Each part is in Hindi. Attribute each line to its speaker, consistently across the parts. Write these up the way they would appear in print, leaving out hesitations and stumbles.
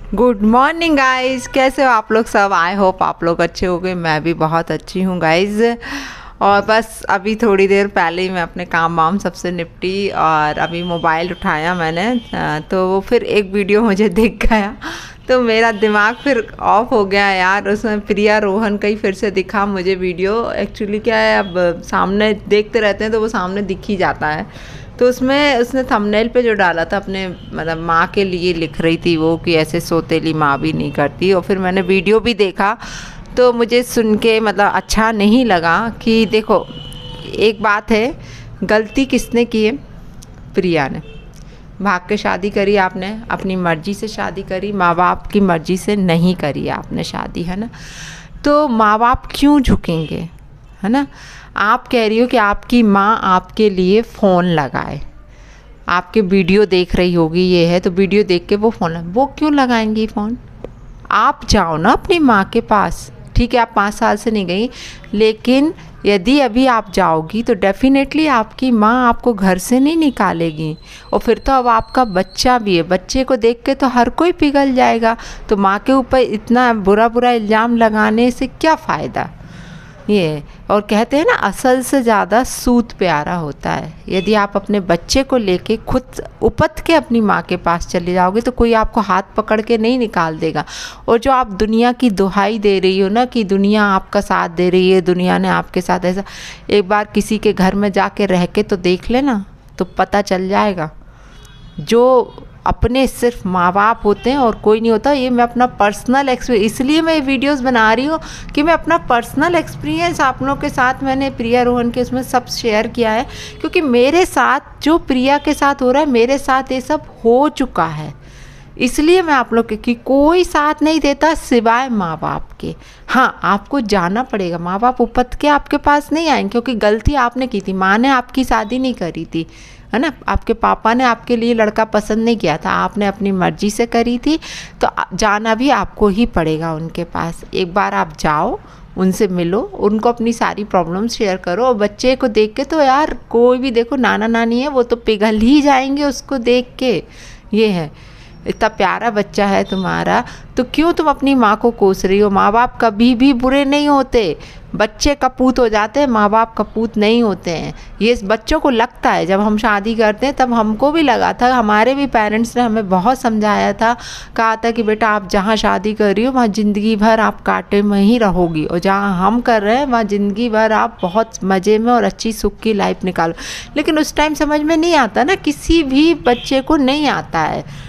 Speaker 1: गुड मॉर्निंग गाइज, कैसे हो आप लोग सब। आई होप आप लोग अच्छे हो गए। मैं भी बहुत अच्छी हूँ गाइज। और बस अभी थोड़ी देर पहले ही मैं अपने काम वाम सबसे निपटी और अभी मोबाइल उठाया मैंने, तो फिर एक वीडियो मुझे दिख गया तो मेरा दिमाग फिर ऑफ हो गया यार। उसमें प्रिया रोहन का ही फिर से दिखा मुझे वीडियो। एक्चुअली क्या है, अब सामने देखते रहते हैं तो वो सामने दिख ही जाता है। तो उसमें उसने थंबनेल पे जो डाला था अपने मतलब माँ के लिए लिख रही थी वो कि ऐसे सौतेली माँ भी नहीं करती। और फिर मैंने वीडियो भी देखा तो मुझे सुन के मतलब अच्छा नहीं लगा कि देखो, एक बात है, गलती किसने की है? प्रिया ने। भाग के शादी करी आपने, अपनी मर्ज़ी से शादी करी, माँ बाप की मर्ज़ी से नहीं करी आपने शादी, है ना। तो माँ बाप क्यों झुकेंगे, है ना। आप कह रही हो कि आपकी माँ आपके लिए फ़ोन लगाए, आपके वीडियो देख रही होगी, ये है तो वीडियो देख के वो फ़ोन वो क्यों लगाएंगी फ़ोन? आप जाओ ना अपनी माँ के पास। ठीक है, आप 5 साल से नहीं गई, लेकिन यदि अभी आप जाओगी तो डेफिनेटली आपकी माँ आपको घर से नहीं निकालेगी। और फिर तो अब आपका बच्चा भी है, बच्चे को देख के तो हर कोई पिघल जाएगा। तो माँ के ऊपर इतना बुरा बुरा इल्ज़ाम लगाने से क्या फ़ायदा। ये और कहते हैं ना, असल से ज़्यादा सूद प्यारा होता है। यदि आप अपने बच्चे को लेके खुद उपत के अपनी माँ के पास चले जाओगे तो कोई आपको हाथ पकड़ के नहीं निकाल देगा। और जो आप दुनिया की दुहाई दे रही हो ना कि दुनिया आपका साथ दे रही है, दुनिया ने आपके साथ ऐसा, एक बार किसी के घर में जाके रह के तो देख लेना, तो पता चल जाएगा। जो अपने सिर्फ माँ बाप होते हैं और कोई नहीं होता। ये मैं अपना पर्सनल एक्सपीरियंस, इसलिए मैं वीडियोस बना रही हूँ कि मैं अपना पर्सनल एक्सपीरियंस आप लोगों के साथ, मैंने प्रिया रोहन के उसमें सब शेयर किया है। क्योंकि मेरे साथ जो प्रिया के साथ हो रहा है, मेरे साथ ये सब हो चुका है। इसलिए मैं आप लोग की कोई साथ नहीं देता सिवाय माँ बाप के। हाँ, आपको जाना पड़ेगा, माँ बाप उपत के आपके पास नहीं आएंगे, क्योंकि गलती आपने की थी। माँ ने आपकी शादी नहीं करी थी, है ना। आपके पापा ने आपके लिए लड़का पसंद नहीं किया था, आपने अपनी मर्जी से करी थी। तो जाना भी आपको ही पड़ेगा उनके पास। एक बार आप जाओ, उनसे मिलो, उनको अपनी सारी प्रॉब्लम शेयर करो। और बच्चे को देख के तो यार, कोई भी देखो, नाना नानी है वो तो पिघल ही जाएंगे उसको देख के। ये है, इतना प्यारा बच्चा है तुम्हारा, तो क्यों तुम अपनी माँ को कोस रही हो। माँ बाप कभी भी बुरे नहीं होते, बच्चे कपूत हो जाते हैं, माँ बाप कपूत नहीं होते हैं। ये बच्चों को लगता है। जब हम शादी करते हैं तब हमको भी लगा था, हमारे भी पेरेंट्स ने हमें बहुत समझाया था, कहा था कि बेटा आप जहाँ शादी कर रही हो वहाँ ज़िंदगी भर आप कांटे में ही रहोगी, और जहाँ हम कर रहे हैं वहाँ ज़िंदगी भर आप बहुत मज़े में और अच्छी सुख की लाइफ निकालो। लेकिन उस टाइम समझ में नहीं आता ना, किसी भी बच्चे को नहीं आता है।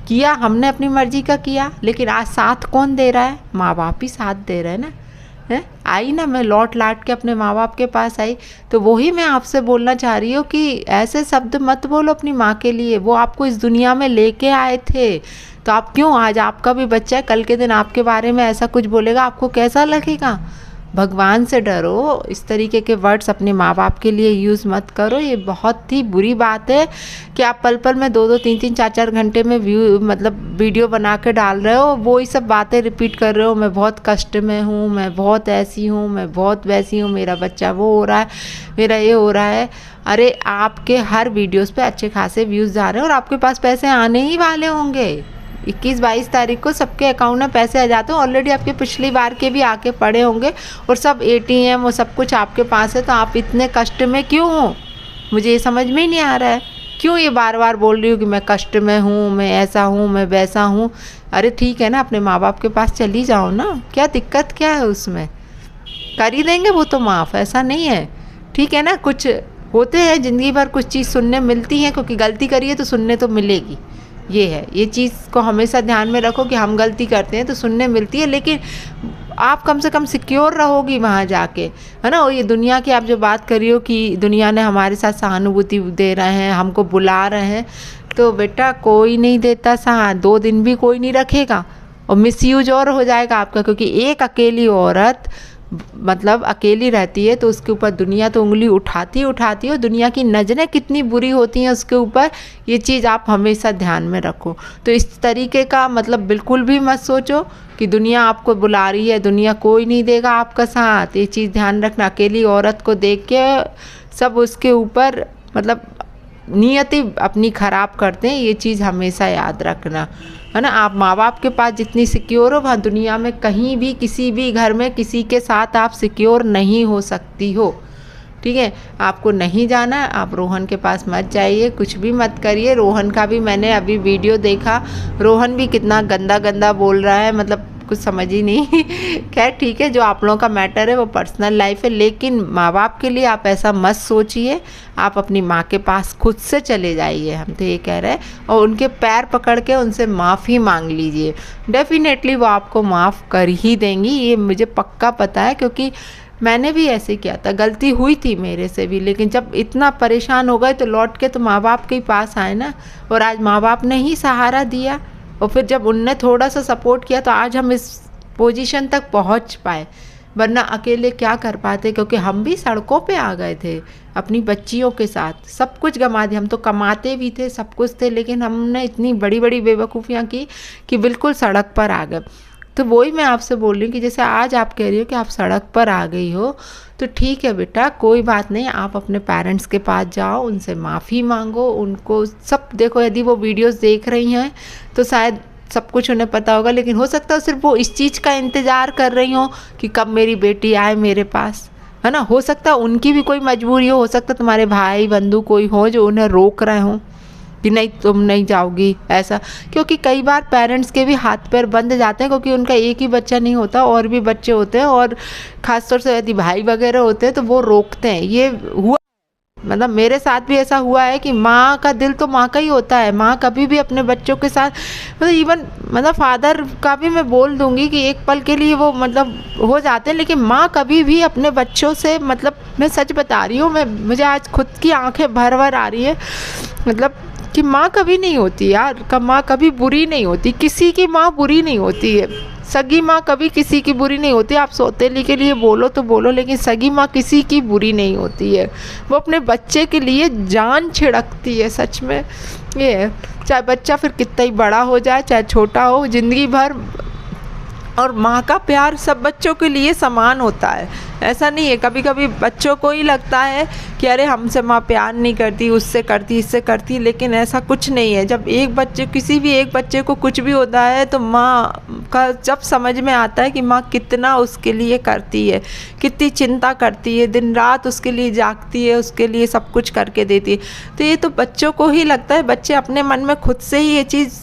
Speaker 1: किया हमने अपनी मर्जी का किया, लेकिन आज साथ कौन दे रहा है? माँ बाप ही साथ दे रहे हैं ना। है आई ना, मैं लौट लाट के अपने माँ बाप के पास आई। तो वही मैं आपसे बोलना चाह रही हूँ कि ऐसे शब्द मत बोलो अपनी माँ के लिए। वो आपको इस दुनिया में लेके आए थे, तो आप क्यों, आज आपका भी बच्चा है, कल के दिन आपके बारे में ऐसा कुछ बोलेगा, आपको कैसा लगेगा? भगवान से डरो। इस तरीके के वर्ड्स अपने माँ बाप के लिए यूज़ मत करो। ये बहुत ही बुरी बात है कि आप पल पल में 2-2, 3-3, 4-4 घंटे में मतलब वीडियो बना के डाल रहे हो, वो ही सब बातें रिपीट कर रहे हो। मैं बहुत कष्ट में हूँ, मैं बहुत ऐसी हूँ, मैं बहुत वैसी हूँ, मेरा बच्चा वो हो रहा है, मेरा ये हो रहा है। अरे आपके हर वीडियोज़ पे अच्छे खासे व्यूज़ आ रहे हैं और आपके पास पैसे आने ही वाले होंगे। 21-22 तारीख को सबके अकाउंट में पैसे आ जाते हैं। ऑलरेडी आपके पिछली बार के भी आके पड़े होंगे और सब ATM वो सब कुछ आपके पास है। तो आप इतने कष्ट में क्यों हो? मुझे ये समझ में ही नहीं आ रहा है, क्यों ये बार बार बोल रही हूँ कि मैं कष्ट में हूँ, मैं ऐसा हूँ, मैं वैसा हूँ। अरे ठीक है ना, अपने माँ बाप के पास चली जाओ ना, क्या दिक्कत क्या है उसमें? कर ही देंगे वो तो माफ़, ऐसा नहीं है। ठीक है ना, कुछ होते हैं ज़िंदगी भर, कुछ चीज़ सुनने मिलती हैं, क्योंकि गलती करिए तो सुनने तो मिलेगी। ये है, ये चीज़ को हमेशा ध्यान में रखो कि हम गलती करते हैं तो सुनने मिलती है, लेकिन आप कम से कम सिक्योर रहोगी वहाँ जाके, है ना। और ये दुनिया की आप जो बात कर रही हो कि दुनिया ने हमारे साथ सहानुभूति दे रहे हैं, हमको बुला रहे हैं, तो बेटा कोई नहीं देता साथ, 2 दिन भी कोई नहीं रखेगा और मिसयूज और हो जाएगा आपका। क्योंकि एक अकेली औरत मतलब अकेली रहती है तो उसके ऊपर दुनिया तो उंगली उठाती है, और दुनिया की नज़रें कितनी बुरी होती हैं उसके ऊपर, ये चीज़ आप हमेशा ध्यान में रखो। तो इस तरीके का मतलब बिल्कुल भी मत सोचो कि दुनिया आपको बुला रही है, दुनिया कोई नहीं देगा आपका साथ। ये चीज़ ध्यान रखना। अकेली औरत को देख के सब उसके ऊपर मतलब नियति अपनी ख़राब करते हैं, ये चीज़ हमेशा याद रखना, है ना। आप माँ बाप के पास जितनी सिक्योर हो, वहाँ दुनिया में कहीं भी किसी भी घर में किसी के साथ आप सिक्योर नहीं हो सकती हो, ठीक है। आपको नहीं जाना, आप रोहन के पास मत जाइए, कुछ भी मत करिए। रोहन का भी मैंने अभी वीडियो देखा, रोहन भी कितना गंदा गंदा बोल रहा है, मतलब कुछ समझ ही नहीं। खैर ठीक है, जो आप लोगों का मैटर है वो पर्सनल लाइफ है, लेकिन माँ बाप के लिए आप ऐसा मत सोचिए। आप अपनी माँ के पास खुद से चले जाइए, हम तो ये कह रहे हैं, और उनके पैर पकड़ के उनसे माफ़ी मांग लीजिए। डेफिनेटली वो आपको माफ़ कर ही देंगी, ये मुझे पक्का पता है, क्योंकि मैंने भी ऐसे किया था, गलती हुई थी मेरे से भी। लेकिन जब इतना परेशान हो गए तो लौट के तो माँ बाप के ही पास आए ना, और आज माँ बाप ने ही सहारा दिया, और फिर जब उनने थोड़ा सा सपोर्ट किया तो आज हम इस पोजीशन तक पहुंच पाए, वरना अकेले क्या कर पाते। क्योंकि हम भी सड़कों पे आ गए थे अपनी बच्चियों के साथ, सब कुछ गंवा दिया। हम तो कमाते भी थे, सब कुछ थे, लेकिन हमने इतनी बड़ी बड़ी बेवकूफ़ियाँ की कि बिल्कुल सड़क पर आ गए। तो वही मैं आपसे बोल रही हूँ कि जैसे आज आप कह रही हो कि आप सड़क पर आ गई हो, तो ठीक है बेटा, कोई बात नहीं, आप अपने पेरेंट्स के पास जाओ, उनसे माफ़ी मांगो। उनको सब देखो, यदि वो वीडियोस देख रही हैं तो शायद सब कुछ उन्हें पता होगा, लेकिन हो सकता है सिर्फ वो इस चीज़ का इंतज़ार कर रही हो कि कब मेरी बेटी आए मेरे पास, है ना। हो सकता है उनकी भी कोई मजबूरी हो सकता है तुम्हारे भाई बंधु कोई हो जो उन्हें रोक रहे हों कि नहीं तुम नहीं जाओगी ऐसा। क्योंकि कई बार पेरेंट्स के भी हाथ पैर बंध जाते हैं, क्योंकि उनका एक ही बच्चा नहीं होता, और भी बच्चे होते हैं, और ख़ासतौर से यदि भाई वगैरह होते हैं तो वो रोकते हैं। ये हुआ, मतलब मेरे साथ भी ऐसा हुआ है कि माँ का दिल तो माँ का ही होता है। माँ कभी भी अपने बच्चों के साथ, मतलब इवन मतलब फादर का भी मैं बोल दूँगी कि एक पल के लिए वो मतलब हो जाते हैं, लेकिन माँ कभी भी अपने बच्चों से, मतलब मैं सच बता रही हूँ, मुझे आज खुद की आंखें भर भर आ रही है, मतलब कि माँ कभी नहीं होती यार, माँ कभी बुरी नहीं होती, किसी की माँ बुरी नहीं होती है। सगी माँ कभी किसी की बुरी नहीं होती। आप सौतेली के लिए बोलो तो बोलो, लेकिन सगी माँ किसी की बुरी नहीं होती है। वो अपने बच्चे के लिए जान छिड़कती है, सच में ये है। चाहे बच्चा फिर कितना ही बड़ा हो जाए, चाहे छोटा हो, ज़िंदगी भर। और माँ का प्यार सब बच्चों के लिए समान होता है, ऐसा नहीं है। कभी कभी बच्चों को ही लगता है कि अरे हमसे माँ प्यार नहीं करती, उससे करती, इससे करती, लेकिन ऐसा कुछ नहीं है। जब एक बच्चे, किसी भी एक बच्चे को कुछ भी होता है तो माँ का जब समझ में आता है कि माँ कितना उसके लिए करती है, कितनी चिंता करती है, दिन रात उसके लिए जागती है, उसके लिए सब कुछ करके देती है, तो ये तो बच्चों को ही लगता है। बच्चे अपने मन में खुद से ही ये चीज़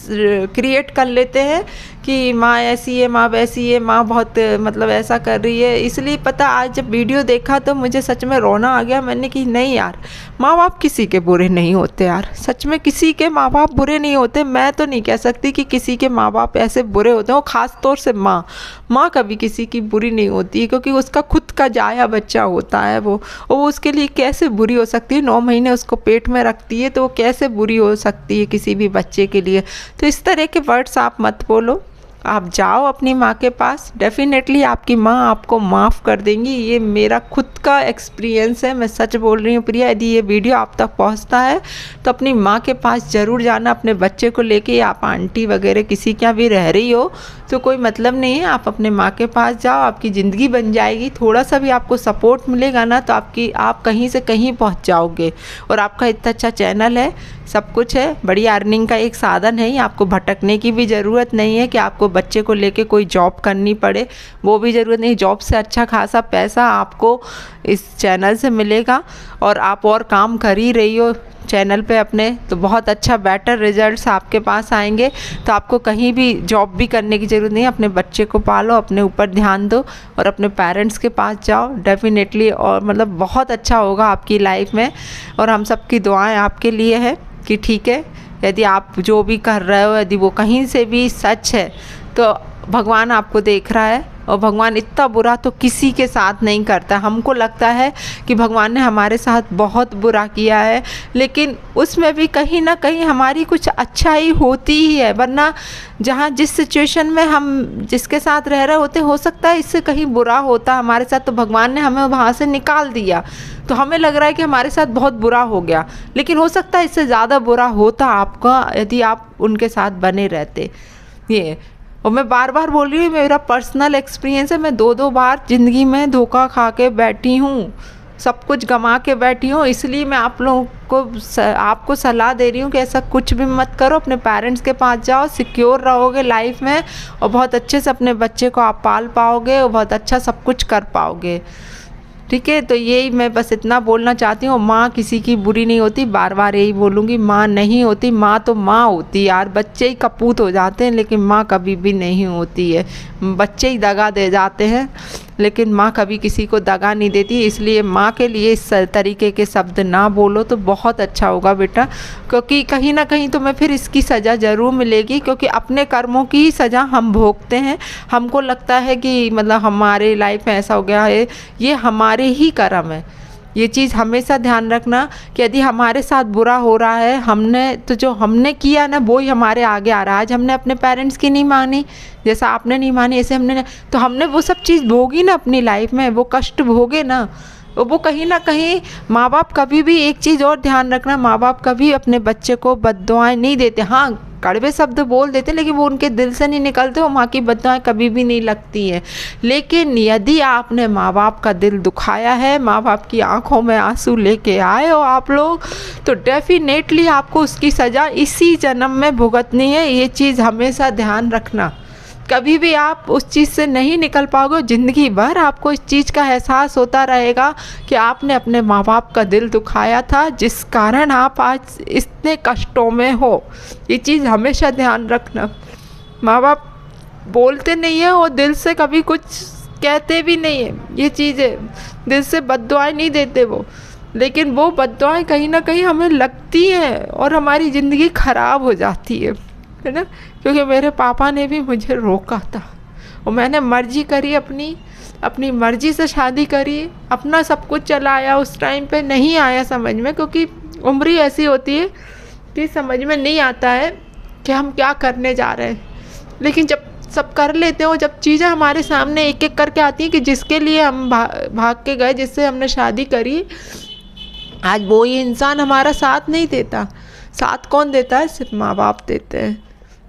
Speaker 1: क्रिएट कर लेते हैं कि माँ ऐसी है, माँ वैसी है, माँ बहुत मतलब ऐसा कर रही है। इसलिए पता, आज जब वीडियो देखा तो मुझे सच में रोना आ गया। मैंने कि नहीं यार, माँ बाप किसी के बुरे नहीं होते यार, सच में किसी के माँ बाप बुरे नहीं होते। मैं तो नहीं कह सकती कि किसी के माँ बाप ऐसे बुरे होते हैं, और ख़ास तौर से माँ कभी किसी की बुरी नहीं होती है, क्योंकि उसका खुद का जाया बच्चा होता है वो, और वो उसके लिए कैसे बुरी हो सकती है। 9 महीने उसको पेट में रखती है, तो वो कैसे बुरी हो सकती है किसी भी बच्चे के लिए। तो इस तरह के वर्ड्स आप मत बोलो, आप जाओ अपनी माँ के पास, डेफिनेटली आपकी माँ आपको माफ़ कर देंगी। ये मेरा खुद का एक्सपीरियंस है, मैं सच बोल रही हूँ प्रिया। यदि ये वीडियो आप तक पहुँचता है तो अपनी माँ के पास ज़रूर जाना, अपने बच्चे को लेके। आप आंटी वगैरह किसी क्या भी रह रही हो तो कोई मतलब नहीं है, आप अपने माँ के पास जाओ, आपकी ज़िंदगी बन जाएगी। थोड़ा सा भी आपको सपोर्ट मिलेगा ना तो आप कहीं से कहीं पहुँच जाओगे। और आपका इतना अच्छा चैनल है, सब कुछ है, बड़ी अर्निंग का एक साधन है। आपको भटकने की भी ज़रूरत नहीं है कि आपको बच्चे को लेके कोई जॉब करनी पड़े, वो भी ज़रूरत नहीं। जॉब से अच्छा खासा पैसा आपको इस चैनल से मिलेगा, और आप और काम कर ही रही हो चैनल पे अपने, तो बहुत अच्छा बेटर रिजल्ट्स आपके पास आएंगे। तो आपको कहीं भी जॉब भी करने की ज़रूरत नहीं, अपने बच्चे को पालो, अपने ऊपर ध्यान दो, और अपने पेरेंट्स के पास जाओ डेफिनेटली, और मतलब बहुत अच्छा होगा आपकी लाइफ में। और हम सब की दुआएं आपके लिए है कि ठीक है, यदि आप जो भी कर रहे हो, यदि वो कहीं से भी सच है तो भगवान आपको देख रहा है, और भगवान इतना बुरा तो किसी के साथ नहीं करता। हमको लगता है कि भगवान ने हमारे साथ बहुत बुरा किया है, लेकिन उसमें भी कहीं ना कहीं हमारी कुछ अच्छाई होती ही है। वरना जहाँ जिस सिचुएशन में हम जिसके साथ रह रहे होते, हो सकता है इससे कहीं बुरा होता हमारे साथ, तो भगवान ने हमें वहाँ से निकाल दिया। तो हमें लग रहा है कि हमारे साथ बहुत बुरा हो गया, लेकिन हो सकता है इससे ज़्यादा बुरा होता आपका यदि आप उनके साथ बने रहते। ये, और मैं बार बार बोल रही हूँ, मेरा पर्सनल एक्सपीरियंस है। मैं 2 बार ज़िंदगी में धोखा खा के बैठी हूँ, सब कुछ गंवा के बैठी हूँ। इसलिए मैं आप लोगों आपको सलाह दे रही हूँ कि ऐसा कुछ भी मत करो। अपने पेरेंट्स के पास जाओ, सिक्योर रहोगे लाइफ में और बहुत अच्छे से अपने बच्चे को आप पाल पाओगे और बहुत अच्छा सब कुछ कर पाओगे। ठीक है, तो यही मैं बस इतना बोलना चाहती हूँ। माँ किसी की बुरी नहीं होती, बार बार यही बोलूँगी, माँ नहीं होती। माँ तो माँ होती है यार, बच्चे ही कपूत हो जाते हैं लेकिन माँ कभी भी नहीं होती है। बच्चे ही दगा दे जाते हैं लेकिन माँ कभी किसी को दगा नहीं देती। इसलिए माँ के लिए इस तरीके के शब्द ना बोलो तो बहुत अच्छा होगा बेटा, क्योंकि कहीं ना कहीं तुम्हें फिर इसकी सज़ा ज़रूर मिलेगी, क्योंकि अपने कर्मों की ही सज़ा हम भोगते हैं। हमको लगता है कि मतलब हमारे लाइफ में ऐसा हो गया है, ये हमारे ही कर्म है। ये चीज़ हमेशा ध्यान रखना कि यदि हमारे साथ बुरा हो रहा है, हमने तो जो हमने किया ना वो ही हमारे आगे आ रहा है। आज हमने अपने पेरेंट्स की नहीं मानी, जैसा आपने नहीं मानी ऐसे हमने, तो हमने वो सब चीज़ भोगी ना अपनी लाइफ में, वो कष्ट भोगे ना। वो कहीं ना कहीं माँ बाप कभी भी एक चीज़ और ध्यान रखना, माँ बाप कभी अपने बच्चे को बद्दुआएं नहीं देते। हाँ, कड़वे शब्द बोल देते लेकिन वो उनके दिल से नहीं निकलते, वो माँ की बद्दुआएं कभी भी नहीं लगती हैं। लेकिन यदि आपने माँ बाप का दिल दुखाया है, माँ बाप की आंखों में आंसू लेके आए हो आप लोग, तो डेफिनेटली आपको उसकी सज़ा इसी जन्म में भुगतनी है। ये चीज़ हमेशा ध्यान रखना। कभी भी आप उस चीज़ से नहीं निकल पाओगे, ज़िंदगी भर आपको इस चीज़ का एहसास होता रहेगा कि आपने अपने माँ बाप का दिल दुखाया था, जिस कारण आप आज इतने कष्टों में हो। ये चीज़ हमेशा ध्यान रखना। माँ बाप बोलते नहीं हैं और दिल से कभी कुछ कहते भी नहीं है, ये चीज़ है, दिल से बद्दुआएं नहीं देते वो, लेकिन वो बद्दुआएं कहीं ना कहीं हमें लगती हैं और हमारी ज़िंदगी ख़राब हो जाती है ना। क्योंकि मेरे पापा ने भी मुझे रोका था और मैंने मर्जी करी, अपनी मर्जी से शादी करी, अपना सब कुछ चलाया। उस टाइम पे नहीं आया समझ में, क्योंकि उम्र ही ऐसी होती है कि समझ में नहीं आता है कि हम क्या करने जा रहे हैं। लेकिन जब सब कर लेते हो, जब चीज़ें हमारे सामने एक एक करके आती हैं कि जिसके लिए हम भाग के गए, जिससे हमने शादी करी, आज वो ही इंसान हमारा साथ नहीं देता। साथ कौन देता है? सिर्फ माँ बाप देते हैं।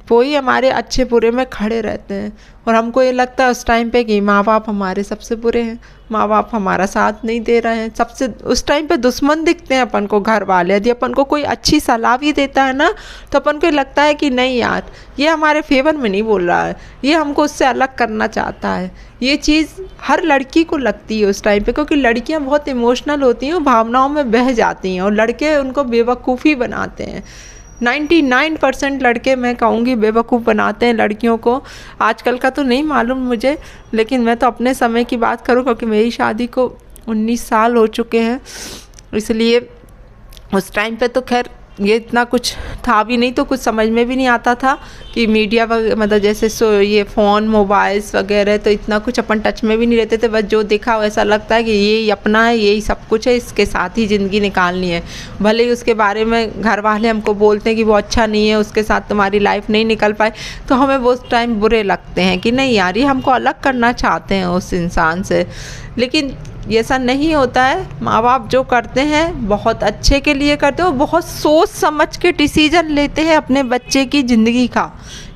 Speaker 1: वो ही हमारे अच्छे बुरे में खड़े रहते हैं और हमको ये लगता है उस टाइम पे कि माँ बाप हमारे सबसे बुरे हैं, माँ बाप हमारा साथ नहीं दे रहे हैं। सबसे उस टाइम पे दुश्मन दिखते हैं अपन को घर वाले। यदि अपन को कोई अच्छी सलाह भी देता है ना, तो अपन को लगता है कि नहीं यार, ये हमारे फेवर में नहीं बोल रहा है, ये हमको उससे अलग करना चाहता है। ये चीज़ हर लड़की को लगती है उस टाइम पे, क्योंकि लड़कियां बहुत इमोशनल होती हैं, भावनाओं में बह जाती हैं और लड़के उनको बेवकूफ़ी बनाते हैं। 99% लड़के मैं कहूँगी बेवकूफ़ बनाते हैं लड़कियों को। आजकल का तो नहीं मालूम मुझे, लेकिन मैं तो अपने समय की बात करूँ, क्योंकि मेरी शादी को 19 साल हो चुके हैं। इसलिए उस टाइम पे तो खैर ये इतना कुछ था भी नहीं, तो कुछ समझ में भी नहीं आता था कि मीडिया मतलब जैसे ये फ़ोन मोबाइल्स वगैरह, तो इतना कुछ अपन टच में भी नहीं रहते थे। बस जो देखा वैसा लगता है कि यही अपना है, यही सब कुछ है, इसके साथ ही ज़िंदगी निकालनी है। भले ही उसके बारे में घर वाले हमको बोलते हैं कि वो अच्छा नहीं है, उसके साथ तुम्हारी लाइफ नहीं निकल पाए, तो हमें वो उस टाइम बुरे लगते हैं कि नहीं यार, ये हमको अलग करना चाहते हैं उस इंसान से। लेकिन ऐसा नहीं होता है। माँ बाप जो करते हैं बहुत अच्छे के लिए करते हैं, बहुत सोच समझ के डिसीजन लेते हैं अपने बच्चे की ज़िंदगी का।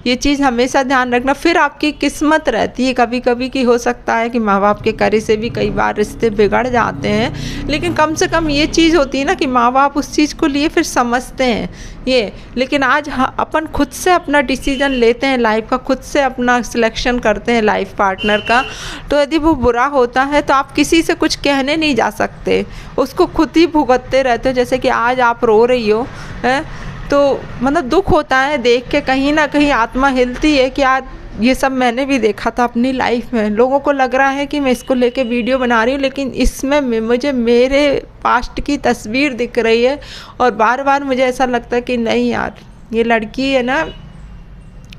Speaker 1: ये चीज़ हमेशा ध्यान रखना। फिर आपकी किस्मत रहती है कभी कभी कि हो सकता है कि माँ बाप के करे से भी कई बार रिश्ते बिगड़ जाते हैं, लेकिन कम से कम ये चीज़ होती है ना कि माँ बाप उस चीज़ को लिए फिर समझते हैं ये। लेकिन आज अपन खुद से अपना डिसीजन लेते हैं लाइफ का, खुद से अपना सिलेक्शन करते हैं लाइफ पार्टनर का। तो यदि वो बुरा होता है तो आप किसी से कुछ कहने नहीं जा सकते, उसको खुद ही भुगतते रहते हो। जैसे कि आज आप रो रही हो है, तो मतलब दुख होता है देख के, कहीं ना कहीं आत्मा हिलती है कि यार ये सब मैंने भी देखा था अपनी लाइफ में। लोगों को लग रहा है कि मैं इसको लेके वीडियो बना रही हूँ, लेकिन इसमें मुझे मेरे पास्ट की तस्वीर दिख रही है और बार बार मुझे ऐसा लगता है कि नहीं यार, ये लड़की है ना,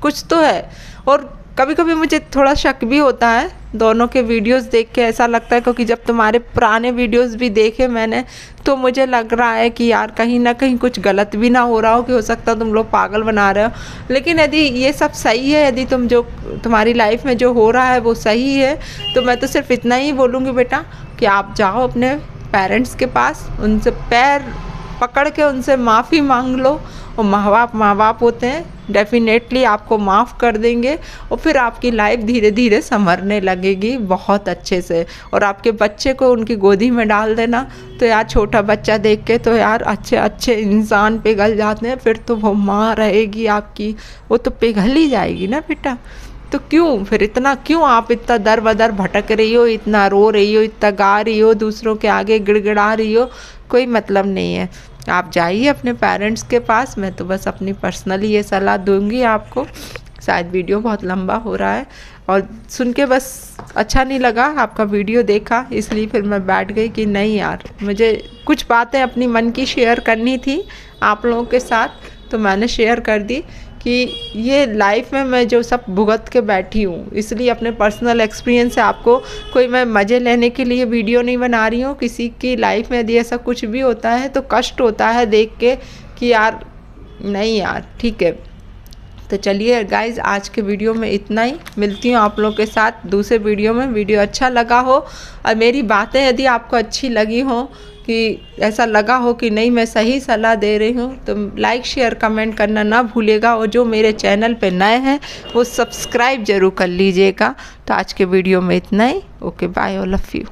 Speaker 1: कुछ तो है। और कभी कभी मुझे थोड़ा शक भी होता है दोनों के वीडियोस देख के, ऐसा लगता है, क्योंकि जब तुम्हारे पुराने वीडियोस भी देखे मैंने, तो मुझे लग रहा है कि यार कहीं ना कहीं कुछ गलत भी ना हो रहा हो, कि हो सकता है तुम लोग पागल बना रहे हो। लेकिन यदि ये सब सही है, यदि तुम्हारी लाइफ में जो हो रहा है वो सही है, तो मैं तो सिर्फ इतना ही बोलूँगी बेटा कि आप जाओ अपने पेरेंट्स के पास, उनसे पैर पकड़ के उनसे माफ़ी मांग लो। और माँ बाप होते हैं, डेफिनेटली आपको माफ़ कर देंगे और फिर आपकी लाइफ धीरे धीरे संवरने लगेगी बहुत अच्छे से। और आपके बच्चे को उनकी गोदी में डाल देना, तो यार छोटा बच्चा देख के तो यार अच्छे अच्छे इंसान पिघल जाते हैं। फिर तो वो माँ रहेगी आपकी, वो तो पिघल ही जाएगी ना बेटा। तो क्यों फिर इतना, क्यों आप इतना दर बदर भटक रही हो, इतना रो रही हो, इतना गा रही हो, दूसरों के आगे गिड़गिड़ा रही हो? कोई मतलब नहीं है। आप जाइए अपने पेरेंट्स के पास। मैं तो बस अपनी पर्सनली ये सलाह दूंगी आपको। शायद वीडियो बहुत लंबा हो रहा है और सुन के बस अच्छा नहीं लगा, आपका वीडियो देखा इसलिए फिर मैं बैठ गई कि नहीं यार, मुझे कुछ बातें अपनी मन की शेयर करनी थी आप लोगों के साथ, तो मैंने शेयर कर दी कि ये लाइफ में मैं जो सब भुगत के बैठी हूँ, इसलिए अपने पर्सनल एक्सपीरियंस से आपको, कोई मैं मज़े लेने के लिए वीडियो नहीं बना रही हूँ। किसी की लाइफ में यदि ऐसा कुछ भी होता है तो कष्ट होता है देख के कि यार नहीं यार, ठीक है। तो चलिए गाइज़, आज के वीडियो में इतना ही। मिलती हूँ आप लोगों के साथ दूसरे वीडियो में। वीडियो अच्छा लगा हो और मेरी बातें यदि आपको अच्छी लगी हो, कि ऐसा लगा हो कि नहीं मैं सही सलाह दे रही हूँ, तो लाइक शेयर कमेंट करना ना भूलिएगा। और जो मेरे चैनल पे नए हैं वो सब्सक्राइब ज़रूर कर लीजिएगा। तो आज के वीडियो में इतना ही। Okay, bye, all of you.